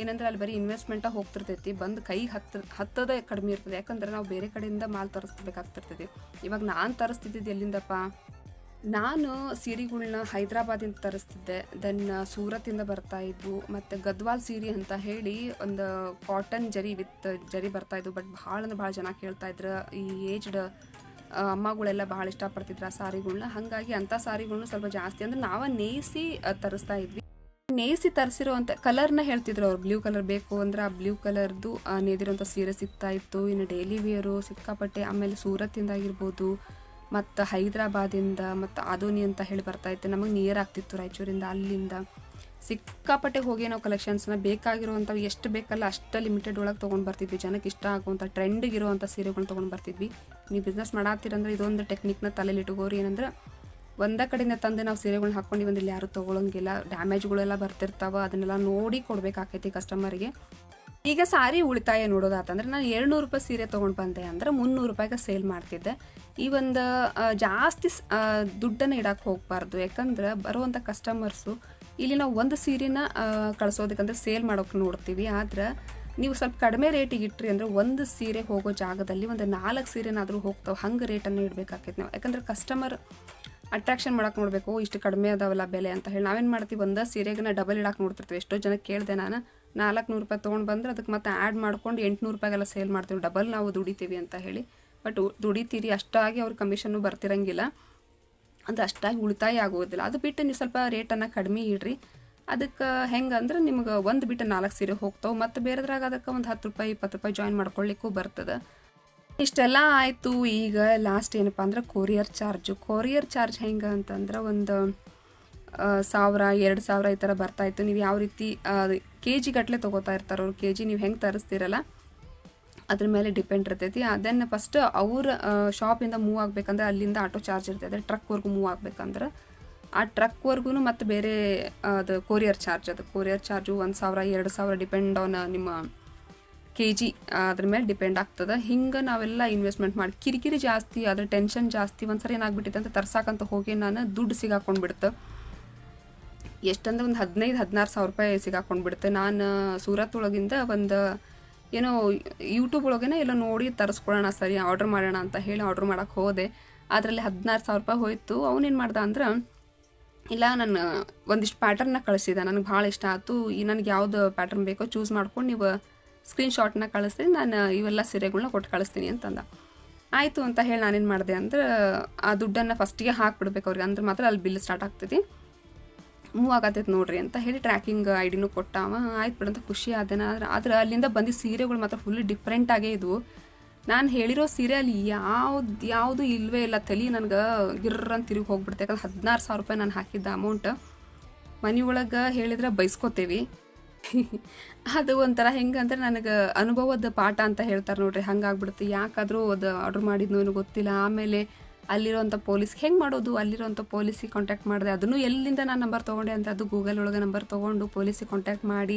ಏನಂದ್ರೆ ಅಲ್ಲಿ ಬರೀ ಇನ್ವೆಸ್ಟ್ಮೆಂಟಾಗಿ ಹೋಗ್ತಿರ್ತೈತಿ, ಬಂದು ಕೈಗೆ ಹತ್ತದೇ ಕಡಿಮೆ ಇರ್ತದೆ. ಯಾಕಂದ್ರೆ ನಾವು ಬೇರೆ ಕಡೆಯಿಂದ ಮಾಲ್ ತರಿಸ್ಬೇಕಾಗ್ತಿರ್ತೈತಿ. ಇವಾಗ ನಾನು ತರಿಸ್ತಿದ್ದಿದ್ದು ಎಲ್ಲಿಂದಪ್ಪ, ನಾನು ಸೀರೆಗಳ್ನ ಹೈದ್ರಾಬಾದಿಂದ ತರಿಸ್ತಿದ್ದೆ, ದೆನ್ ಸೂರತ್ತಿಂದ ಬರ್ತಾಯಿದ್ವು, ಮತ್ತು ಗದ್ವಾಲ್ ಸೀರೆ ಅಂತ ಹೇಳಿ ಒಂದು ಕಾಟನ್ ಜರಿ ವಿತ್ ಜರಿ ಬರ್ತಾಯಿದ್ವು. ಬಟ್ ಭಾಳ ಅಂದ್ರೆ ಭಾಳ ಜನ ಕೇಳ್ತಾಯಿದ್ರು, ಈ ಏಜ್ಡ್ ಅಮ್ಮಗಳೆಲ್ಲ ಭಾಳ ಇಷ್ಟಪಡ್ತಿದ್ರು ಆ ಸಾರಿಗಳ್ನ. ಹಾಗಾಗಿ ಅಂಥ ಸಾರಿಗಳ್ನ ಸ್ವಲ್ಪ ಜಾಸ್ತಿ ಅಂದರೆ ನಾವೇ ನೇಯಿಸಿ ತರಿಸ್ತಾ ಇದ್ವಿ. ನೇಯಿಸಿ ತರಿಸಿರೋ ಅಂಥ ಕಲರ್ನ ಹೇಳ್ತಿದ್ರು ಅವ್ರು, ಬ್ಲೂ ಕಲರ್ ಬೇಕು ಅಂದ್ರೆ ಆ ಬ್ಲೂ ಕಲರ್ದು ನೇದಿರೋಂಥ ಸೀರೆ ಸಿಗ್ತಾಯಿತ್ತು. ಇನ್ನು ಡೈಲಿ ವೇರು ಸಿಕ್ಕಾಪಟ್ಟೆ. ಆಮೇಲೆ ಸೂರತ್ತಿಂದ ಆಗಿರ್ಬೋದು, ಮತ್ತು ಹೈದ್ರಾಬಾದಿಂದ, ಮತ್ತು ಆದೋನಿ ಅಂತ ಹೇಳಿ ಬರ್ತಾಯಿತ್ತು. ನಮಗೆ ನಿಯರ್ ಆಗ್ತಿತ್ತು ರಾಯಚೂರಿಂದ. ಅಲ್ಲಿಂದ ಸಿಕ್ಕಾಪಟ್ಟೆ ಹೋಗಿ ನಾವು ಕಲೆಕ್ಷನ್ಸ್ನ ಬೇಕಾಗಿರುವಂಥವು ಎಷ್ಟು ಬೇಕಲ್ಲ ಅಷ್ಟು ಲಿಮಿಟೆಡ್ ಒಳಗೆ ತೊಗೊಂಡು ಬರ್ತಿದ್ವಿ. ಜನಕ್ಕೆ ಇಷ್ಟ ಆಗುವಂಥ ಟ್ರೆಂಡಿಗಿರುವಂಥ ಸೀರೆಗಳನ್ನ ತೊಗೊಂಡು ಬರ್ತಿದ್ವಿ. ನೀವು ಬಿಸ್ನೆಸ್ ಮಾಡತ್ತೀರಂದ್ರೆ ಇದೊಂದು ಟೆಕ್ನಿಕ್ನ ತಲೆಯಲ್ಲಿ ಇಟ್ಕೋರಿ. ಏನಂದ್ರೆ ಒಂದೇ ಕಡೆಯಿಂದ ತಂದು ನಾವು ಸೀರೆಗಳನ್ನ ಹಾಕ್ಕೊಂಡು ಬಂದು ಇಲ್ಲಿ ಯಾರೂ ತೊಗೊಳಂಗಿಲ್ಲ, ಡ್ಯಾಮೇಜ್ಗಳೆಲ್ಲ ಬರ್ತಿರ್ತಾವೆ, ಅದನ್ನೆಲ್ಲ ನೋಡಿ ಕೊಡಬೇಕಾಕೈತಿ ಕಸ್ಟಮರ್ಗೆ. ಈಗ ಸಾರಿ ಉಳಿತಾಯ ನೋಡೋದಾತಂದ್ರೆ, ನಾನು 200 ರೂಪಾಯಿ ಸೀರೆ ತೊಗೊಂಡು ಬಂದೆ ಅಂದ್ರೆ 300 ರೂಪಾಯಿಗೆ ಸೇಲ್ ಮಾಡ್ತಿದ್ದೆ. ಈ ಒಂದು ಜಾಸ್ತಿ ದುಡ್ಡನ್ನು ಇಡಕ್ಕೆ ಹೋಗಬಾರ್ದು. ಯಾಕಂದ್ರೆ ಬರುವಂಥ ಕಸ್ಟಮರ್ಸು ಇಲ್ಲಿ ನಾವು ಒಂದು ಸೀರೆನ ಕಳಿಸೋದಕ್ಕಂದ್ರೆ ಸೇಲ್ ಮಾಡೋಕೆ ನೋಡ್ತೀವಿ. ಆದ್ರೆ ನೀವು ಸ್ವಲ್ಪ ಕಡಿಮೆ ರೇಟಿಗೆ ಇಟ್ರಿ ಅಂದರೆ ಒಂದು ಸೀರೆ ಹೋಗೋ ಜಾಗದಲ್ಲಿ ಒಂದು 4 ಸೀರೆನಾದರೂ ಹೋಗ್ತಾವೆ. ಹಂಗೆ ರೇಟನ್ನು ಇಡಬೇಕಾಕೈತಿ ನಾವು. ಯಾಕಂದ್ರೆ ಕಸ್ಟಮರ್ ಅಟ್ರಾಕ್ಷನ್ ಮಾಡೋಕೆ ನೋಡಬೇಕು, ಇಷ್ಟು ಕಡಿಮೆ ಅದಾವಲ್ಲ ಬೆಲೆ ಅಂತ ಹೇಳಿ. ನಾವೇನು ಮಾಡ್ತೀವಿ, ಒಂದೇ ಸೀರೆಗೆ ಡಬಲ್ ಇಡಕ್ಕೆ ನೋಡ್ತಿರ್ತೀವಿ. ಎಷ್ಟೋ ಜನಕ್ಕೆ ಕೇಳಿದೆ ನಾನು, 400 ರೂಪಾಯಿ ತೊಗೊಂಡು ಬಂದರೆ ಅದಕ್ಕೆ ಮತ್ತೆ ಆ್ಯಡ್ ಮಾಡ್ಕೊಂಡು 800 ರೂಪಾಯಿಗೆಲ್ಲ ಸೇಲ್ ಮಾಡ್ತೀವಿ, ಡಬಲ್ ನಾವು ದುಡಿತೀವಿ ಅಂತ ಹೇಳಿ. ಬಟ್ ದುಡಿತೀರಿ, ಅಷ್ಟಾಗಿ ಅವ್ರ ಕಮಿಷನ್ನು ಬರ್ತಿರಂಗಿಲ್ಲ, ಅಂದರೆ ಅಷ್ಟಾಗಿ ಉಳಿತಾಯ ಆಗೋದಿಲ್ಲ. ಅದು ಬಿಟ್ಟು ನೀವು ಸ್ವಲ್ಪ ರೇಟನ್ನು ಕಡಿಮೆ ಇಡ್ರಿ. ಅದಕ್ಕೆ ಹೆಂಗಂದ್ರೆ ನಿಮ್ಗೆ ಒಂದು ಬಿಟ್ಟು 4 ಸೀರೆ ಹೋಗ್ತಾವೆ. ಮತ್ತು ಬೇರೆದ್ರಾಗ ಅದಕ್ಕೆ ಒಂದು 10 ರೂಪಾಯಿ 20 ರೂಪಾಯಿ ಜಾಯಿನ್ ಮಾಡ್ಕೊಳ್ಳಿಕ್ಕೂ ಬರ್ತದೆ. ಇಷ್ಟೆಲ್ಲ ಆಯಿತು. ಈಗ ಲಾಸ್ಟ್ ಏನಪ್ಪ ಅಂದ್ರೆ ಕೊರಿಯರ್ ಚಾರ್ಜ್ ಹೆಂಗೆ ಅಂತಂದ್ರೆ ಒಂದು 1000-2000 ಈ ಥರ ಬರ್ತಾಯಿತ್ತು. ನೀವು ಯಾವ ರೀತಿ ಕೆ ಜಿ ಗಟ್ಟಲೆ ತೊಗೋತಾ ಇರ್ತಾರೆ ಅವ್ರು. ಕೆ ಜಿ ನೀವು ಹೆಂಗೆ ತರಿಸ್ತೀರಲ್ಲ ಅದ್ರ ಮೇಲೆ ಡಿಪೆಂಡ್ ಇರ್ತೈತಿ. ಅದನ್ನು ಫಸ್ಟ್ ಅವ್ರ ಶಾಪಿಂದ ಮೂವ್ ಆಗಬೇಕಂದ್ರೆ ಅಲ್ಲಿಂದ ಆಟೋ ಚಾರ್ಜ್ ಇರ್ತೈತೆ. ಟ್ರಕ್ವರೆಗೂ ಮೂವ್ ಆಗ್ಬೇಕಂದ್ರೆ ಆ ಟ್ರಕ್ವರೆಗೂ ಮತ್ತು ಬೇರೆ ಅದು ಕೊರಿಯರ್ ಚಾರ್ಜ್, ಅದು ಕೊರಿಯರ್ ಚಾರ್ಜು 1,000 2,000 ಡಿಪೆಂಡ್ ಆನ್ ನಿಮ್ಮ kg ಅದ್ರ ಮೇಲೆ ಡಿಪೆಂಡ್ ಆಗ್ತದೆ. ಹಿಂಗೆ ನಾವೆಲ್ಲ ಇನ್ವೆಸ್ಟ್ಮೆಂಟ್ ಮಾಡಿ ಕಿರಿಕಿರಿ ಜಾಸ್ತಿ, ಅದ್ರ ಟೆನ್ಷನ್ ಜಾಸ್ತಿ. ಒಂದ್ಸರಿ ಏನಾಗ್ಬಿಟ್ಟಿತ್ತು ಅಂತ ತರ್ಸಾಕಂತ ಹೋಗಿ ನಾನು ದುಡ್ಡು ಸಿಗಾಕೊಂಡ್ಬಿಡ್ತು. ಎಷ್ಟಂದ್ರೆ ಒಂದು 15,000-16 ಸಾವಿರ ರೂಪಾಯಿ ಸಿಗಾಕೊಂಡ್ಬಿಡುತ್ತೆ. ನಾನು ಸೂರತ್ ಒಳಗಿಂದ ಒಂದು ಏನೋ ಯೂಟ್ಯೂಬ್ ಒಳಗೇನೆ ಎಲ್ಲ ನೋಡಿ ತರಿಸ್ಕೊಳ್ಳೋಣ, ಸರಿ ಆರ್ಡ್ರ್ ಮಾಡೋಣ ಅಂತ ಹೇಳಿ ಆರ್ಡ್ರ್ ಮಾಡೋಕ್ಕೆ ಹೋದೆ. ಅದರಲ್ಲಿ 16 ಸಾವಿರ ರೂಪಾಯಿ ಹೋಯಿತು. ಅವನೇನು ಮಾಡ್ದೆ ಅಂದ್ರೆ, ಇಲ್ಲ ನಾನು ಒಂದಿಷ್ಟು ಪ್ಯಾಟರ್ನ ಕಳಿಸಿದೆ, ನನಗೆ ಭಾಳ ಇಷ್ಟ ಆಯಿತು, ನನಗೆ ಯಾವ್ದು ಪ್ಯಾಟರ್ನ್ ಬೇಕೋ ಚೂಸ್ ಮಾಡ್ಕೊಂಡು ನೀವು ಸ್ಕ್ರೀನ್ಶಾಟ್ನ ಕಳಿಸ್ತೀನಿ, ನಾನು ಇವೆಲ್ಲ ಸೀರೆಗಳನ್ನ ಕೊಟ್ಟು ಕಳಿಸ್ತೀನಿ ಅಂತಂದ. ಆಯಿತು ಅಂತ ಹೇಳಿ ನಾನೇನು ಮಾಡಿದೆ ಅಂದ್ರೆ, ಆ ದುಡ್ಡನ್ನು ಫಸ್ಟಿಗೆ ಹಾಕ್ಬಿಡ್ಬೇಕು ಅವ್ರಿಗೆ, ಅಂದ್ರೆ ಮಾತ್ರ ಅಲ್ಲಿ ಬಿಲ್ ಸ್ಟಾರ್ಟ್ ಆಗ್ತೈತಿ, ಮೂವ್ ಆಗತ್ತೈತೆ ನೋಡ್ರಿ ಅಂತ ಹೇಳಿ ಟ್ರ್ಯಾಕಿಂಗ್ ಐಡಿನೂ ಕೊಟ್ಟಾವ. ಆಯ್ತು ಬಿಡಂತ ಖುಷಿ ಆದೇನ. ಆದ್ರೆ ಅಲ್ಲಿಂದ ಬಂದಿದ್ದ ಸೀರೆಗಳು ಮಾತ್ರ ಫುಲ್ ಡಿಫ್ರೆಂಟಾಗೇ ಇದ್ವು. ನಾನು ಹೇಳಿರೋ ಸೀರೆ ಅಲ್ಲಿ ಯಾವುದು ಇಲ್ಲವೇ ಇಲ್ಲ. ತಲೆ ನನಗೆ ಗಿರ್ರಂತ ತಿರುಗಿ ಹೋಗ್ಬಿಡ್ತೆ. ಯಾಕಂದ್ರೆ 16 ಸಾವಿರ ರೂಪಾಯಿ ನಾನು ಹಾಕಿದ್ದ ಅಮೌಂಟ್ ಮನೆಯೊಳಗೆ ಹೇಳಿದ್ರೆ ಬೈಸ್ಕೋತೇವಿ. ಅದು ಒಂಥರ ಹೆಂಗಂದ್ರೆ ನನಗೆ ಅನುಭವದ ಪಾಠ ಅಂತ ಹೇಳ್ತಾರೆ ನೋಡ್ರಿ, ಹಂಗಾಗ್ಬಿಡುತ್ತೆ. ಯಾಕಾದರೂ ಅದು ಆರ್ಡ್ರ್ ಮಾಡಿದ್ನೋ ಏನೋ ಗೊತ್ತಿಲ್ಲ. ಆಮೇಲೆ ಅಲ್ಲಿರೋಂಥ ಪೊಲೀಸ್ಗೆ ಹೆಂಗೆ ಮಾಡೋದು, ಅಲ್ಲಿರೋಂಥ ಪೊಲೀಸಿಗೆ ಕಾಂಟ್ಯಾಕ್ಟ್ ಮಾಡಿದೆ. ಅದನ್ನು ಎಲ್ಲಿಂದ ನಾನು ನಂಬರ್ ತೊಗೊಂಡೆ ಅಂತ, ಅದು ಗೂಗಲ್ ಒಳಗೆ ನಂಬರ್ ತೊಗೊಂಡು ಪೊಲೀಸಿಗೆ ಕಾಂಟ್ಯಾಕ್ಟ್ ಮಾಡಿ,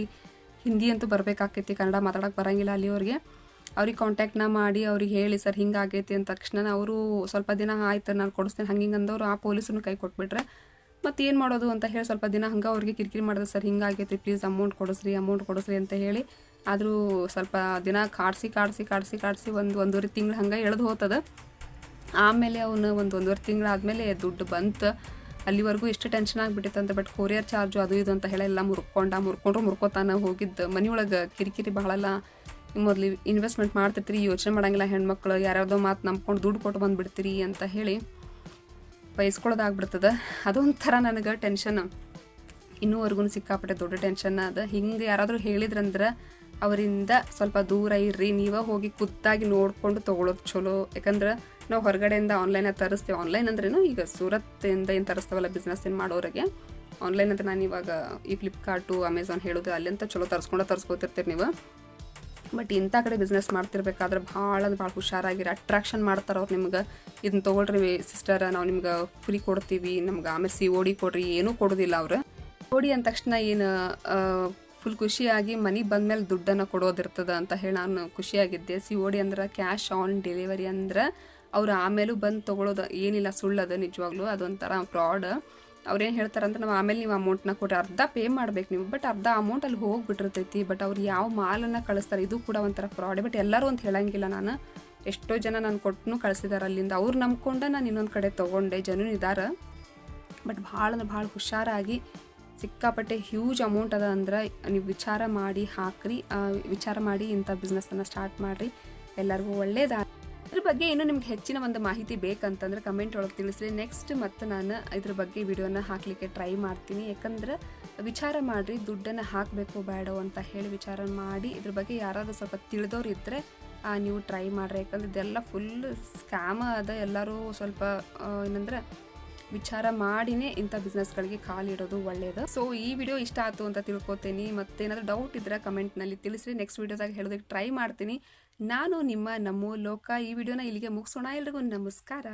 ಹಿಂದಿ ಅಂತೂ ಬರಬೇಕಾಕೈತಿ, ಕನ್ನಡ ಮಾತಾಡೋಕ್ಕೆ ಬರೋಂಗಿಲ್ಲ ಅಲ್ಲಿಯವ್ರಿಗೆ. ಅವ್ರಿಗೆ ಕಾಂಟ್ಯಾಕ್ಟ್ನ ಮಾಡಿ ಅವ್ರಿಗೆ ಹೇಳಿ ಸರ್ ಹಿಂಗಾಗೈತಿ ಅಂತ ತಕ್ಷಣ ಅವರು ಸ್ವಲ್ಪ ದಿನ ಆಯ್ತು ನಾನು ಕೊಡಿಸ್ತೇನೆ ಹಂಗೆ ಅಂದವರು ಆ ಪೊಲೀಸನ್ನು ಕೈ ಕೊಟ್ಬಿಟ್ರೆ ಮತ್ತು ಏನು ಮಾಡೋದು ಅಂತ ಹೇಳಿ ಸ್ವಲ್ಪ ದಿನ ಹಂಗೆ ಅವ್ರಿಗೆ ಕಿರಿಕಿರಿ ಮಾಡಿದೆ. ಸರ್ ಹಿಂಗಾಗೈತಿ ಪ್ಲೀಸ್ ಅಮೌಂಟ್ ಕೊಡಿಸ್ರಿ ಅಂತ ಹೇಳಿ. ಆದರೂ ಸ್ವಲ್ಪ ದಿನ ಕಾಡಿಸಿ ಒಂದೂವರೆ ತಿಂಗಳು ಹಂಗೆ ಎಳೆದು ಹೋಗ್ತದೆ. ಆಮೇಲೆ ಅವನು ಒಂದೂವರೆ ತಿಂಗಳಾದಮೇಲೆ ದುಡ್ಡು ಬಂತು. ಅಲ್ಲಿವರೆಗೂ ಎಷ್ಟು ಟೆನ್ಷನ್ ಆಗಿಬಿಟ್ಟಿತ್ತು ಅಂತ. ಬಟ್ ಕೊರಿಯರ್ ಚಾರ್ಜು ಅದು ಇದು ಅಂತ ಹೇಳಿ ಎಲ್ಲ ಮುರ್ಕೋತಾನೆ ಹೋಗಿದ್ದು. ಮನೆಯೊಳಗೆ ಕಿರಿಕಿರಿ ಬಹಳಲ್ಲ. ಮೊದಲು ಇನ್ವೆಸ್ಟ್ಮೆಂಟ್ ಮಾಡ್ತಿರ್ತೀರಿ, ಯೋಚನೆ ಮಾಡೋಂಗಿಲ್ಲ, ಹೆಣ್ಮಕ್ಳು ಯಾರ್ಯಾವುದೋ ಮಾತು ನಂಬ್ಕೊಂಡು ದುಡ್ಡು ಕೊಟ್ಟು ಬಂದುಬಿಡ್ತೀರಿ ಅಂತ ಹೇಳಿ ಬಯಸ್ಕೊಳ್ಳೋದಾಗ್ಬಿಡ್ತದೆ. ಅದೊಂಥರ ನನಗೆ ಟೆನ್ಷನ್, ಇನ್ನೂವರೆಗೂ ಸಿಕ್ಕಾಪಟ್ಟೆ ದೊಡ್ಡ ಟೆನ್ಷನ್ ಅದು. ಹಿಂಗೆ ಯಾರಾದರೂ ಹೇಳಿದ್ರಂದ್ರೆ ಅವರಿಂದ ಸ್ವಲ್ಪ ದೂರ ಇರ್ರಿ, ನೀವೇ ಹೋಗಿ ಖುದ್ದಾಗಿ ನೋಡಿಕೊಂಡು ತೊಗೊಳೋದು ಚಲೋ. ಯಾಕಂದ್ರೆ ನಾವು ಹೊರಗಡೆಯಿಂದ ಆನ್ಲೈನಾಗಿ ತರಿಸ್ತೀವಿ. ಆನ್ಲೈನ್ ಅಂದ್ರೇನು ಈಗ ಸೂರತ್ತಿಂದ ಏನು ತರಿಸ್ತಾವಲ್ಲ ಬಿಸ್ನೆಸ್ ಏನು ಮಾಡೋರಿಗೆ, ಆನ್ಲೈನ್ ಅಂತ ನಾನು ಇವಾಗ ಈ ಫ್ಲಿಪ್ಕಾರ್ಟು ಅಮೆಝಾನ್ ಹೇಳೋದು ಅಲ್ಲಿಂತ ಚಲೋ ತರಿಸ್ಕೋತಿರ್ತೀರಿ ನೀವು. ಬಟ್ ಇಂಥ ಕಡೆ ಬಿಸ್ನೆಸ್ ಮಾಡ್ತಿರ್ಬೇಕಾದ್ರೆ ಭಾಳ ಹುಷಾರಾಗಿರಿ. ಅಟ್ರಾಕ್ಷನ್ ಮಾಡ್ತಾರೆ ಅವ್ರು ನಿಮ್ಗೆ, ಇದನ್ನ ತೊಗೊಳ್ರಿ ಸಿಸ್ಟರ್, ನಾವು ನಿಮ್ಗೆ ಫ್ರೀ ಕೊಡ್ತೀವಿ, ನಮ್ಗೆ ಆಮೇಲೆ COD ಕೊಡ್ರಿ, ಏನೂ ಕೊಡೋದಿಲ್ಲ ಅವರು. COD ಅಂದ ತಕ್ಷಣ ಏನು ಫುಲ್ ಖುಷಿಯಾಗಿ ಮನೆಗೆ ಬಂದಮೇಲೆ ದುಡ್ಡನ್ನು ಕೊಡೋದಿರ್ತದೆ ಅಂತ ಹೇಳಿ ನಾನು ಖುಷಿಯಾಗಿದ್ದೆ. COD ಅಂದ್ರೆ ಕ್ಯಾಶ್ ಆನ್ ಡೆಲಿವರಿ ಅಂದ್ರೆ ಅವ್ರು ಆಮೇಲೂ ಬಂದು ತೊಗೊಳೋದು ಏನಿಲ್ಲ, ಸುಳ್ಳದು ನಿಜವಾಗ್ಲೂ, ಅದೊಂಥರ ಫ್ರಾಡ್. ಅವ್ರೇನು ಹೇಳ್ತಾರಂದ್ರೆ ನಾವು ಆಮೇಲೆ ನೀವು ಅಮೌಂಟ್ನ ಕೊಟ್ಟರೆ ಅರ್ಧ ಪೇ ಮಾಡ್ಬೇಕು ನೀವು, ಬಟ್ ಅರ್ಧ ಅಮೌಂಟ್ ಅಲ್ಲಿ ಹೋಗಿಬಿಟ್ಟಿರ್ತೈತಿ. ಬಟ್ ಅವ್ರು ಯಾವ ಮಾಲನ್ನು ಕಳಿಸ್ತಾರೆ ಇದು ಕೂಡ ಒಂಥರ ಫ್ರಾಡ್. ಬಟ್ ಎಲ್ಲರೂ ಅಂತ ಹೇಳಂಗಿಲ್ಲ. ನಾನು ಎಷ್ಟೋ ಜನ ನಾನು ಕೊಟ್ಟು ಕಳಿಸಿದಾರೆ ಅಲ್ಲಿಂದ, ಅವ್ರು ನಂಬ್ಕೊಂಡು ನಾನು ಇನ್ನೊಂದು ಕಡೆ ತೊಗೊಂಡೆ, ಜನರು ಇದ್ದಾರೆ. ಬಟ್ ಭಾಳ ಹುಷಾರಾಗಿ, ಸಿಕ್ಕಾಪಟ್ಟೆ ಹ್ಯೂಜ್ ಅಮೌಂಟ್ ಅದ ಅಂದ್ರೆ ನೀವು ವಿಚಾರ ಮಾಡಿ ಹಾಕ್ರಿ, ವಿಚಾರ ಮಾಡಿ ಇಂಥ ಬಿಸ್ನೆಸ್ಸನ್ನು ಸ್ಟಾರ್ಟ್ ಮಾಡಿರಿ, ಎಲ್ಲರಿಗೂ ಒಳ್ಳೇದಾಗಿ. ಇದ್ರ ಬಗ್ಗೆ ಇನ್ನೂ ನಿಮ್ಗೆ ಹೆಚ್ಚಿನ ಒಂದು ಮಾಹಿತಿ ಬೇಕಂತಂದ್ರೆ ಕಮೆಂಟ್ ಒಳಗೆ ತಿಳಿಸ್ರಿ. ನೆಕ್ಸ್ಟ್ ಮತ್ತು ನಾನು ಇದ್ರ ಬಗ್ಗೆ ವಿಡಿಯೋನ ಹಾಕಲಿಕ್ಕೆ ಟ್ರೈ ಮಾಡ್ತೀನಿ. ಯಾಕಂದ್ರೆ ವಿಚಾರ ಮಾಡಿರಿ, ದುಡ್ಡನ್ನು ಹಾಕಬೇಕು ಬೇಡೋ ಅಂತ ಹೇಳಿ ವಿಚಾರ ಮಾಡಿ. ಇದ್ರ ಬಗ್ಗೆ ಯಾರಾದರೂ ಸ್ವಲ್ಪ ತಿಳಿದವ್ರು ಇದ್ದರೆ ನೀವು ಟ್ರೈ ಮಾಡಿರಿ. ಯಾಕಂದ್ರೆ ಇದೆಲ್ಲ ಫುಲ್ ಸ್ಕ್ಯಾಮ್ ಅದ. ಎಲ್ಲರೂ ಸ್ವಲ್ಪ ಏನಂದ್ರೆ ವಿಚಾರ ಮಾಡಿನೇ ಇಂಥ ಬಿಸ್ನೆಸ್ಗಳಿಗೆ ಕಾಲಿಡೋದು ಒಳ್ಳೆಯದು. ಸೊ ಈ ವಿಡಿಯೋ ಇಷ್ಟ ಆಯಿತು ಅಂತ ತಿಳ್ಕೊತೀನಿ. ಮತ್ತೇನಾದರೂ ಡೌಟ್ ಇದ್ದರೆ ಕಮೆಂಟ್ನಲ್ಲಿ ತಿಳಿಸ್ರಿ. ನೆಕ್ಸ್ಟ್ ವಿಡಿಯೋದಾಗ ಹೇಳೋದಕ್ಕೆ ಟ್ರೈ ಮಾಡ್ತೀನಿ. ನಾನು ನಿಮ್ಮ ನಮೋ ಲೋಕ. ಈ ವಿಡಿಯೋನ ಇಲ್ಲಿಗೆ ಮುಗಿಸೋಣ. ಎಲ್ರಿಗೂ ನಮಸ್ಕಾರ.